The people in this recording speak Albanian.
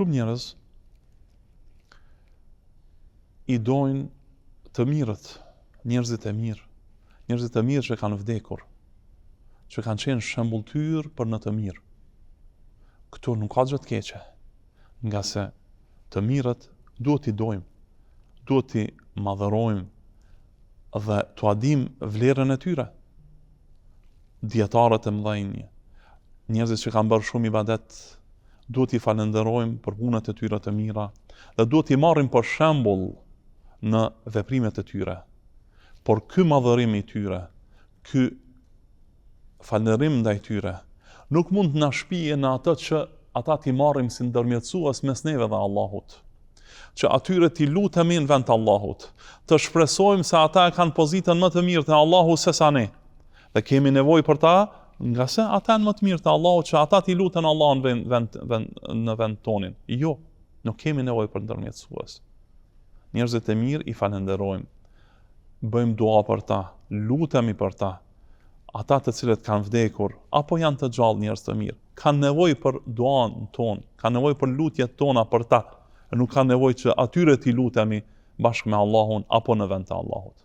shumë njerëz i dojnë të mirët, njerëzit e mirë që kanë vdekur, që kanë qenë shembulltyr për në të mirë. Këtu nuk ka gjë të keqe, nga se të mirët duhet t'i dojmë, duhet t'i madhërojmë dhe t'u adim vlerën e tyre. Dietarët e mëdhenj, njerëzit që kanë bërë shumë ibadet, duhet t'i falenderojmë për punët e tyre të mira dhe duhet t'i marrim për shembull në veprimet e tyre. Por ky madhërim i tyre, ky falënderim ndaj tyre, nuk mund të na shpije në atë që ata t'i marrim si ndërmjetësues mes neve dhe Allahut. Që atyre t'i lutemi në vend të Allahut, të shpresojmë se ata e kanë pozitën më të mirë te Allahu se sa ne. Dhe kemi nevojë për ta, nga se ata janë më të mirë te Allahu, që ata t'i luten Allahun në vend tonin. Jo, nuk kemi nevojë për ndërmjetësues. Njerëzit e mirë i falenderojmë, bëjmë dua për ta, lutemi për ta. Ata të cilët kanë vdekur, apo janë të gjallë njerëz të mirë, kanë nevojë për duan tonë, kanë nevojë për lutjet tona për ta, nuk kanë nevojë që atyre t'i lutemi bashkë me Allahun apo në vend të Allahut.